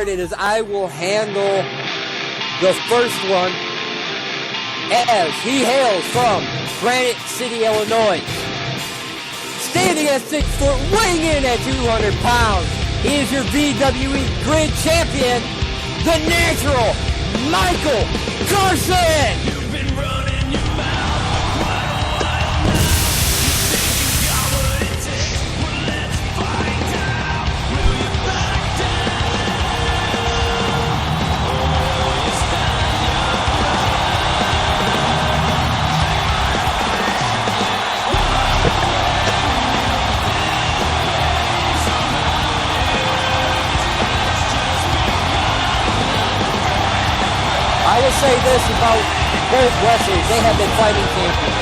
started as I will handle the first one, as he hails from Granite City, Illinois. Standing at 6 foot, weighing in at 200 pounds, he is your VWE Grid Champion, the Natural, Michael Karsin! You've been running your mouth, why don't I know? You think you got what it takes, well let's find out. Will you back down? Or will you stand your I will say this about both wrestlers. They have been fighting champions.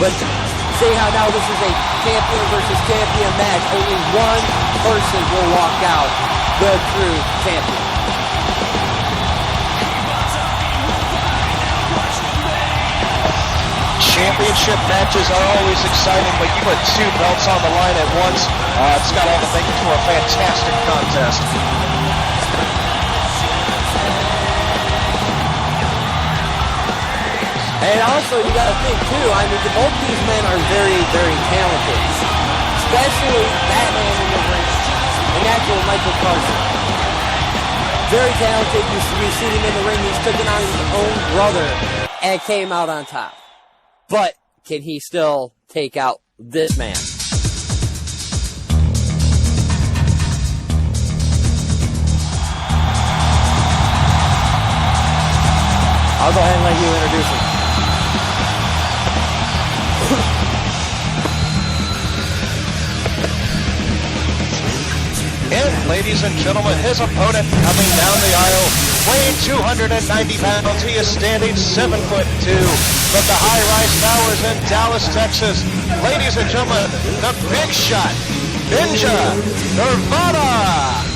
But see how now this is a champion versus champion match. Only one person will walk out the true champion. Championship matches are always exciting, but you put two belts on the line at once. It's got all the makings for a fantastic contest. And also, you got to think, too, I mean, both these men are very, very talented. Especially Batman in the ring, the Natural Michael Karsin. Very talented. We've seen him in the ring. He's taken on his own brother and came out on top. But can he still take out this man? I'll go ahead and let you introduce him. And ladies and gentlemen, his opponent coming down the aisle, weighing 290 pounds. He is standing 7'2" from the high-rise towers in Dallas, Texas. Ladies and gentlemen, the big shot, Benja, Nirvana.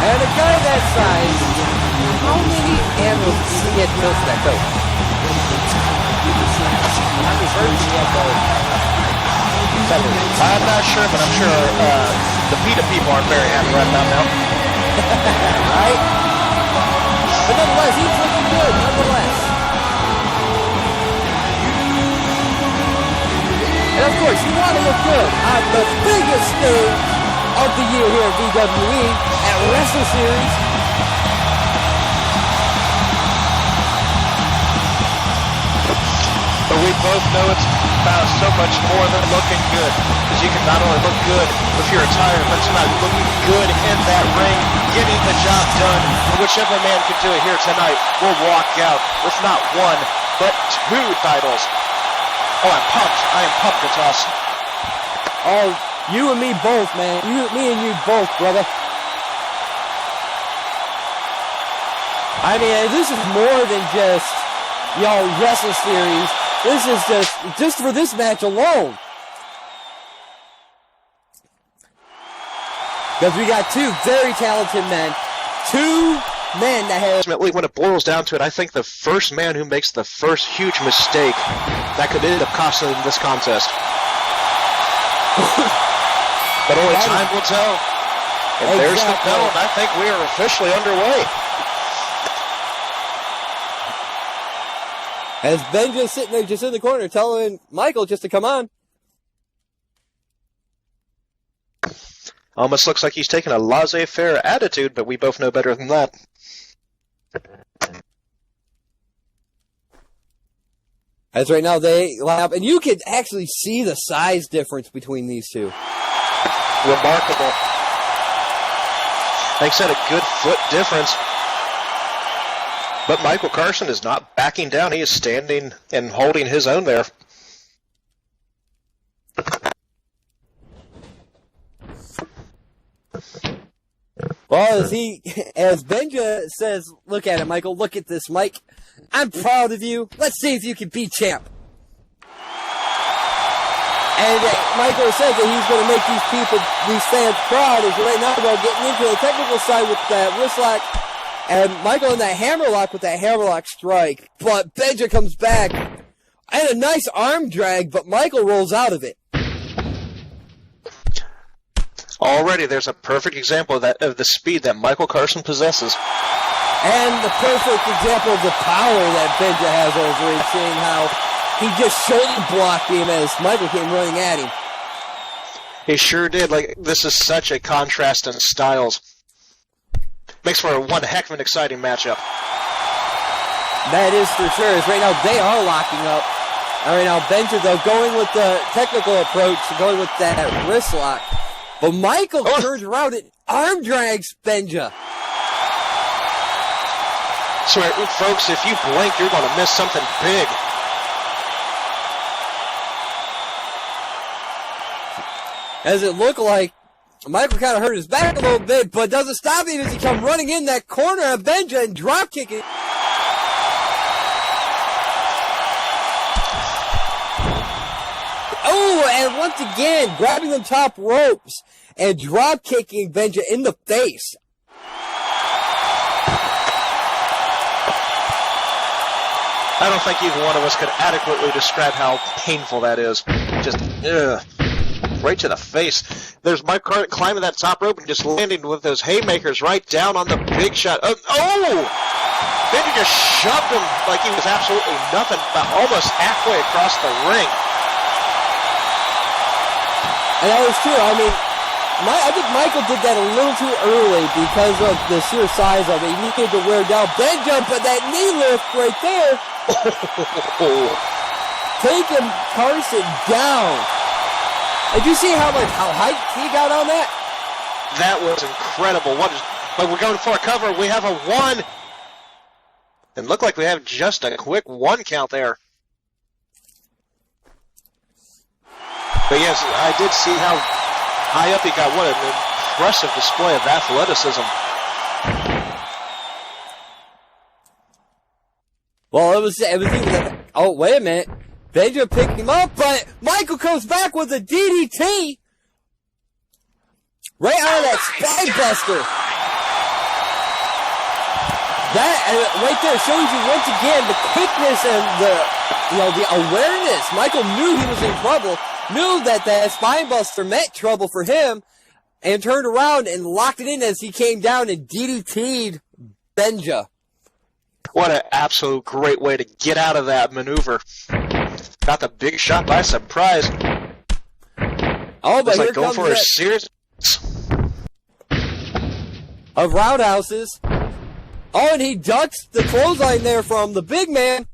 And a guy that size, how many animals do you get built to that coat? How many birds do you have those? I'm not sure, but I'm sure the PETA people aren't very happy right about now. Right? But nonetheless, he's looking good, nonetheless. And of course, you want to look good on the biggest stage of the year here at VWE at Wrestleseries. But we both know it's about so much more than looking good. Because you can not only look good if you're retired, but it's about looking good in that ring, getting the job done. And whichever man can do it here tonight will walk out with not one, but two titles. Oh, I'm pumped. I am pumped, Katas. Oh, you and me both, man. Me and you both, brother. I mean, this is more than just, Wrestleseries. This is just for this match alone. Because we got two very talented men. Two men that have... Ultimately, when it boils down to it, I think the first man who makes the first huge mistake that could end up costing him this contest. But only time will tell. And there's the bell, and I think we are officially underway. As Benja's sitting there just in the corner telling Michael just to come on. Almost looks like he's taking a laissez-faire attitude, but we both know better than that. As right now they line up, and you can actually see the size difference between these two. Remarkable. Like I said, a good foot difference. But Michael Karsin is not backing down. He is standing and holding his own there. Well, as Benja says, look at it, Michael. Look at this, Mike. I'm proud of you. Let's see if you can be champ. And Michael says that he's going to make these fans proud. As right now, though, getting into the technical side with that wrist lock. And Michael in that hammerlock with that hammerlock strike. But Benja comes back. And a nice arm drag, but Michael rolls out of it. Already, there's a perfect example of the speed that Michael Karsin possesses. And the perfect example of the power that Benja has over him, seeing how he just shoulder blocked him as Michael came running at him. He sure did. Like, this is such a contrast in styles. Makes for one heck of an exciting matchup. That is for sure. As right now, they are locking up. All right, now Benja, though, going with the technical approach, going with that wrist lock. But Michael turns around and arm drags Benja. So, folks, if you blink, you're going to miss something big. As it looked like Michael kind of hurt his back a little bit, but doesn't stop him as he comes running in that corner of Benja and drop kicking. Oh, and once again, grabbing the top ropes and drop kicking Benja in the face. I don't think either one of us could adequately describe how painful that is. Just, right to the face. There's Mike Carter climbing that top rope and just landing with those haymakers right down on the big shot. Benja just shoved him like he was absolutely nothing, but almost halfway across the ring. And that was true. I mean, I think Michael did that a little too early because of the sheer size of it. He needed to wear down Benja, but that knee lift right there, taking Karsin down. Did you see how height he got on that? That was incredible. But we're going for a cover. We have a 1. And look like we have just a quick 1 count there. But yes, I did see how high up he got. What an impressive display of athleticism. Well, it was even. Oh, wait a minute. Benja picked him up, but Michael comes back with a DDT. Right out of that spine buster. That right there shows you once again the quickness and the awareness. Michael knew he was in trouble, knew that spine buster meant trouble for him, and turned around and locked it in as he came down and DDT'd Benja. What an absolute great way to get out of that maneuver. Got the big shot by surprise. Oh, but here like going comes for a series of roundhouses. Oh, and he ducks the clothesline there from the big man.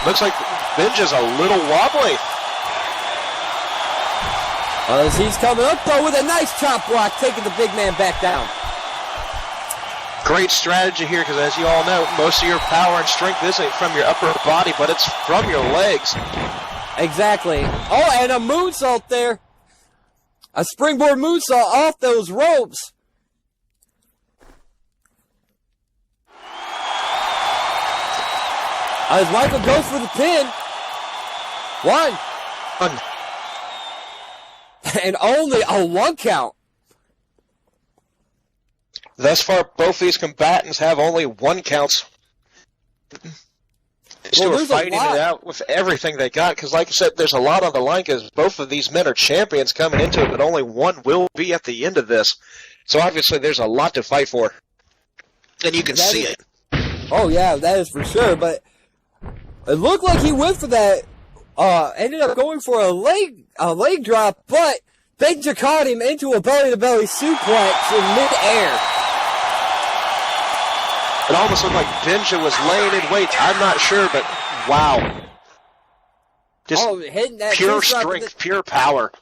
Looks like Benja's a little wobbly. As he's coming up, though, with a nice chop block, taking the big man back down. Great strategy here, because as you all know, most of your power and strength isn't from your upper body, but it's from your legs. Exactly. Oh, and a moonsault there. A springboard moonsault off those ropes. As Michael goes for the pin. 1. And only a 1 count. Thus far, both these combatants have only 1 counts. Still fighting it out with everything they got, because like I said, there's a lot on the line, because both of these men are champions coming into it, but only one will be at the end of this. So obviously there's a lot to fight for. And you can see it. Oh yeah, that is for sure, but it looked like he went for that, ended up going for a leg drop, but Benja caught him into a belly-to-belly suplex in midair. It almost looked like Benja was laying in wait. I'm not sure, but wow. Just hitting that pure strength, pure power.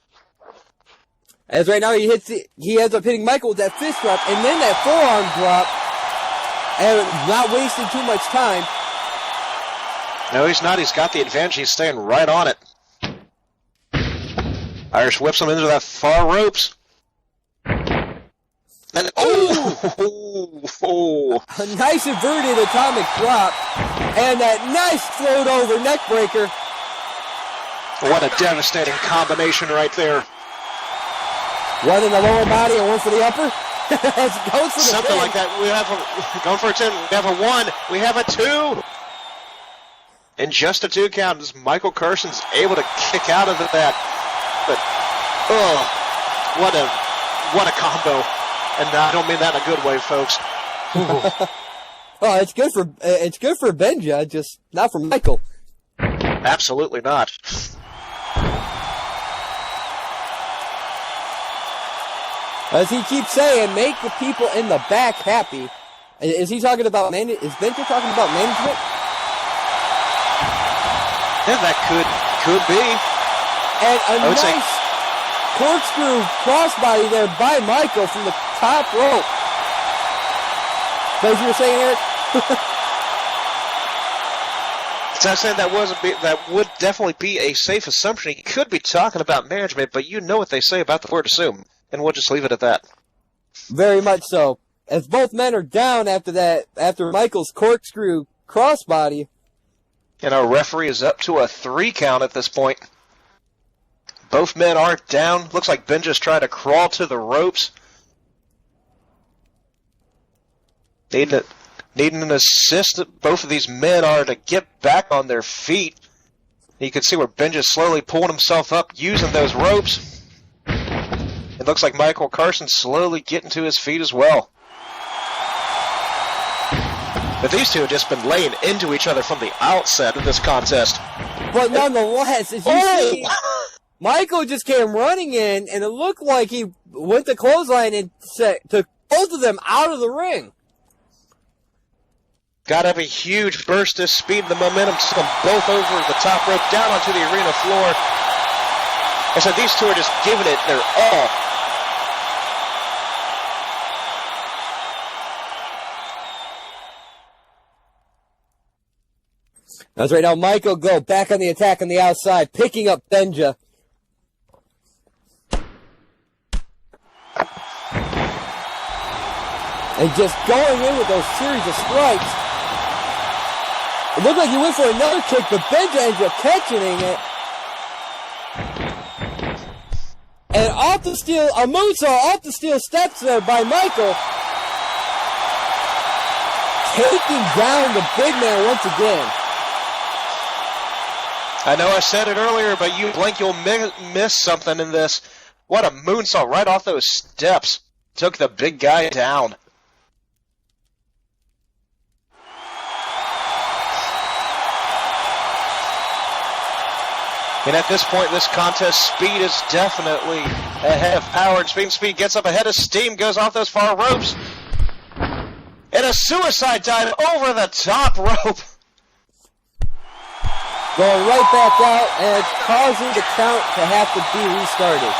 As right now he ends up hitting Michael with that fist drop and then that forearm drop, and not wasting too much time. No, he's not. He's got the advantage. He's staying right on it. Irish whips him into that far ropes. And a nice inverted atomic drop, and that nice float over neck breaker. What a devastating combination right there. One in the lower body and one for the upper. Goes for the Something pin. like that. We have going for a 10. We have a 1. We have a 2. In just a 2 count, as Michael Karsin's able to kick out of that. But, what a combo. And I don't mean that in a good way, folks. Well, it's good for Benja, just not for Michael. Absolutely not. As he keeps saying, make the people in the back happy. Is he talking about is Benja talking about management? Yeah, that could be. And a nice corkscrew crossbody there by Michael from the top rope. As you were saying, Eric? So I said that would definitely be a safe assumption. He could be talking about management, but you know what they say about the word assume. And we'll just leave it at that. Very much so. As both men are down after Michael's corkscrew crossbody. And our referee is up to a 3 count at this point. Both men are down. Looks like Benja's trying to crawl to the ropes. Needing an assist. Both of these men are to get back on their feet. You can see where Benja's slowly pulling himself up using those ropes. It looks like Michael Karsin's slowly getting to his feet as well. But these two have just been laying into each other from the outset of this contest. But nonetheless, as you see, Michael just came running in, and it looked like he went to clothesline and took both of them out of the ring. Got to have a huge burst of speed. The momentum sent them both over the top rope, down onto the arena floor. I said these two are just giving it their all. That's right. Now Michael go back on the attack on the outside, picking up Benja. And just going in with those series of strikes. It looked like he went for another kick, but Benja ends up catching it. And off the steel, a moonsault off the steel steps there by Michael. Taking down the big man once again. I know I said it earlier, but you blink, you'll miss something in this. What a moonsault right off those steps. Took the big guy down. And at this point, this contest, speed is definitely ahead of power. Speed gets up ahead of steam, goes off those far ropes. And a suicide dive over the top rope. Going right back out, and it's causing the count to have to be restarted.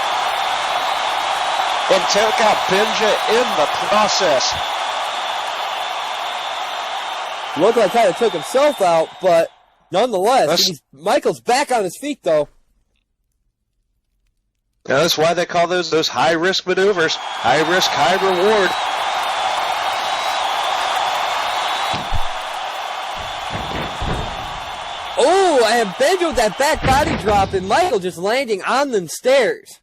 And took out Benja in the process. Looked like kind of took himself out, but nonetheless, Michael's back on his feet, though. Now that's why they call those high-risk maneuvers. High risk, high reward. Oh, and Benja with that back body drop, and Michael just landing on them stairs.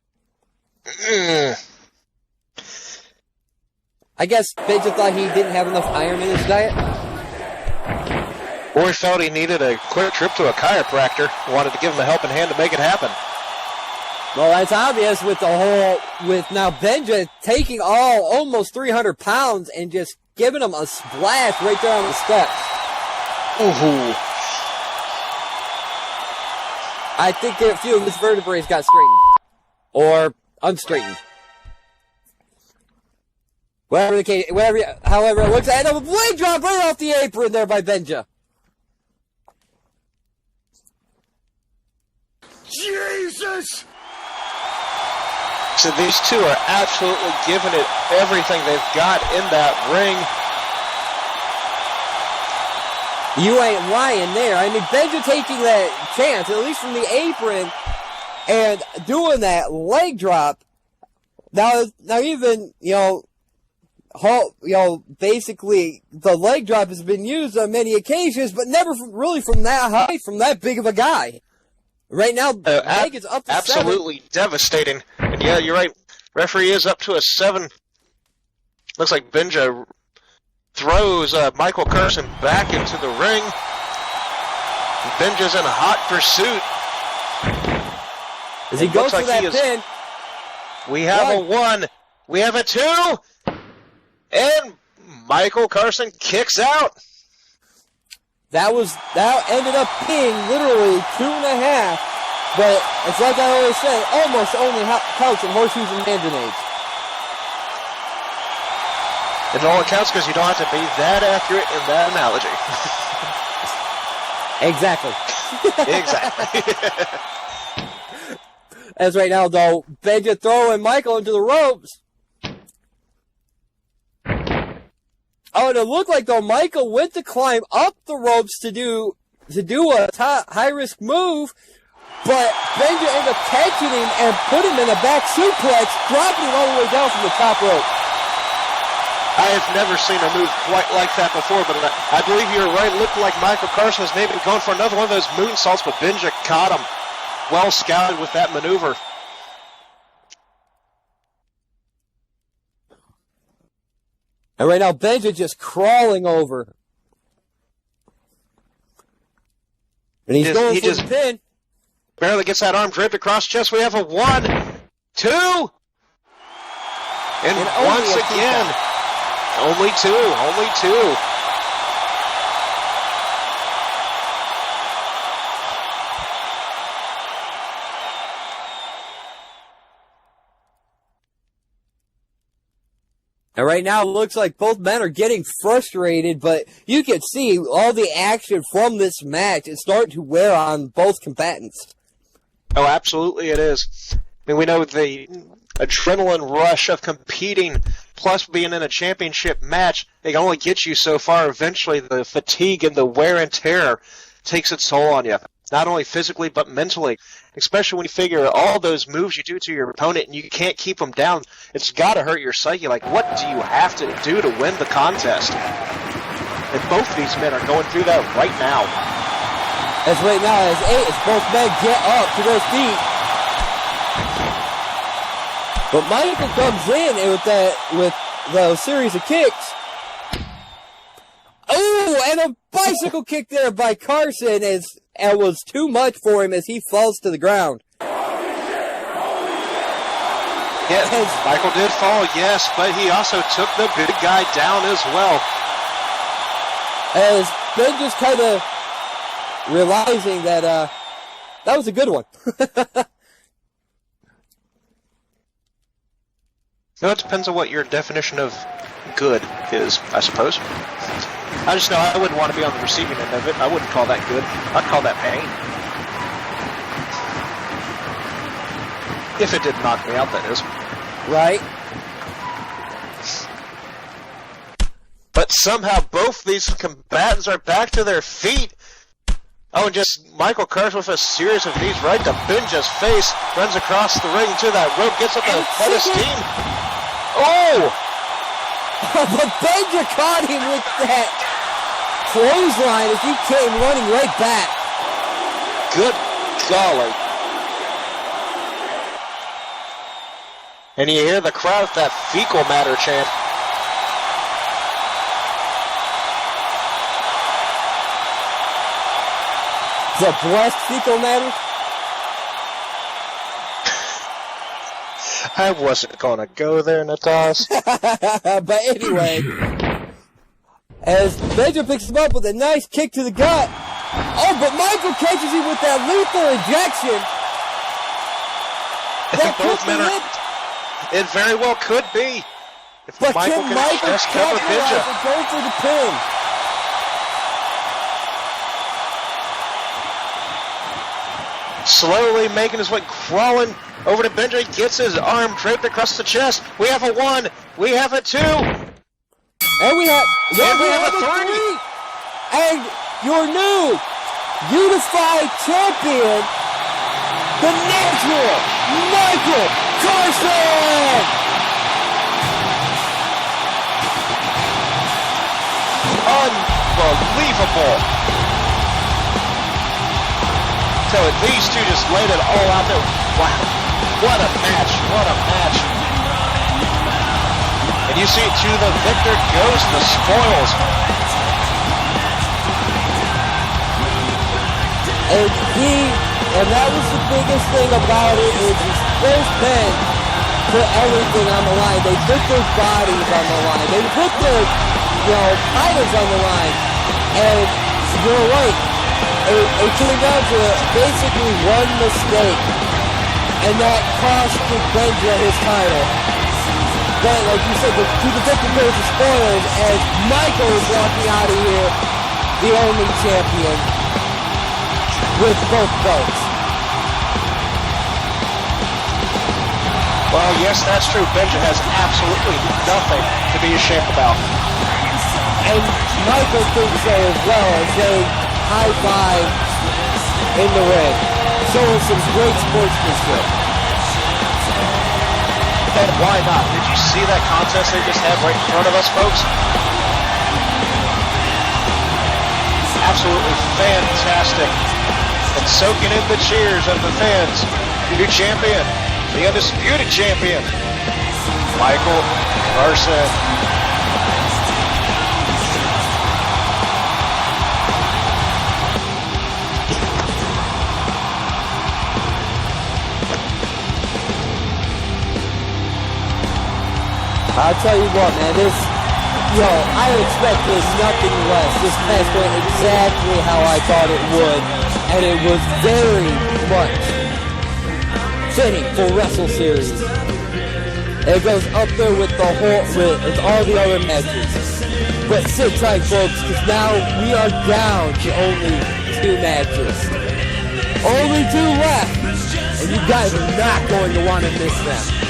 I guess Benja thought he didn't have enough iron in his diet. Or he felt he needed a quick trip to a chiropractor. Wanted to give him a helping hand to make it happen. Well, that's obvious with now Benja taking almost 300 pounds and just giving him a splash right there on the steps. Ooh. I think a few of his vertebrae got straightened. Or unstraightened. Whatever the case, however it looks like. And a blade drop right off the apron there by Benja. Jesus! So these two are absolutely giving it everything they've got in that ring. You ain't lying there. I mean, Benja taking that chance, at least from the apron, and doing that leg drop. Now even, basically, the leg drop has been used on many occasions, but never really from that height, from that big of a guy. Right now, leg is up to absolutely 7. Devastating. And yeah, you're right. Referee is up to a 7. Looks like Benja throws Michael Karsin back into the ring. Benja's in hot pursuit. As he goes for that pin. We have a 1. We have a 2. And Michael Karsin kicks out. That ended up being literally 2.5. But it's like I always say, almost only counts in horseshoes and hand grenades. It only counts because you don't have to be that accurate in that analogy. Exactly. Exactly. As right now, though, Benja throwing Michael into the ropes. Oh, and it looked like, though, Michael went to climb up the ropes to do a high-risk move, but Benja ended up catching him and put him in a back suplex, dropping him all the way down from the top rope. I have never seen a move quite like that before, but I believe you're right. It looked like Michael Karsin was maybe going for another one of those moonsaults, but Benja caught him. Well scouted with that maneuver. And right now, Benja just crawling over. And he's going for the pin. Barely gets that arm draped across chest. We have a 1, 2, and once again, only two. And right now, it looks like both men are getting frustrated, but you can see all the action from this match is starting to wear on both combatants. Oh, absolutely it is. I mean, we know the adrenaline rush of competing, plus being in a championship match, they can only get you so far. Eventually, the fatigue and the wear and tear takes its toll on you, not only physically but mentally, especially when you figure all those moves you do to your opponent and you can't keep them down. It's got to hurt your psyche. Like, what do you have to do to win the contest? And both these men are going through that right now. As right now, as both men get up to their feet. But Michael comes in with the series of kicks. Oh, and a bicycle kick there by Karsin and was too much for him as he falls to the ground. Yes, Michael did fall, yes, but he also took the big guy down as well. As Ben just kind of realizing that that was a good one. No, it depends on what your definition of good is, I suppose. I just know I wouldn't want to be on the receiving end of it. I wouldn't call that good. I'd call that pain. If it didn't knock me out, that is. Right. But somehow both these combatants are back to their feet. Oh, and just Michael Karsin with a series of knees right to Benja's face. Runs across the ring to that rope. Gets up the head of steam. Oh! But Benja caught him with that clothesline as he came running right back. Good golly. And you hear the crowd with that fecal matter chant. The breast fecal matter? I wasn't going to go there, Natas. But anyway, as Benja picks him up with a nice kick to the gut. Oh, but Michael catches him with that lethal injection. That both men are... It very well could be. If but Michael can Michael just cover Benja. and go for the pin? Slowly making his way, crawling over to Benja. He gets his arm draped across the chest. We have a 1. We have a 2. And we have a 3. And your new Unified Champion, the natural Michael Karsin! Unbelievable. So these two just laid it all out there. Wow. What a match. What a match. And you you see, to the victor goes the spoils. And that was the biggest thing about it, is those men put everything on the line. They put their bodies on the line. They put their, titles on the line. And you're right. It came down to basically one mistake. And that cost Benja his title. But like you said, to the victor goes the spoils, as Michael is walking out of here, the only champion with both belts. Well, yes, that's true. Benja has absolutely nothing to be ashamed about. And Michael thinks so as well, as they high-five in the ring, showing some great sportsmanship. And why not? Did you see that contest they just had right in front of us, folks? Absolutely fantastic. And soaking in the cheers of the fans. New champion, the undisputed champion, Michael Karsin. I'll tell you what, man, I expected nothing less. This match went exactly how I thought it would, and it was very much fitting for Wrestleseries. It goes up there with with all the other matches. But sit tight, folks, because now we are down to only 2 matches. Only 2 left, and you guys are not going to want to miss them.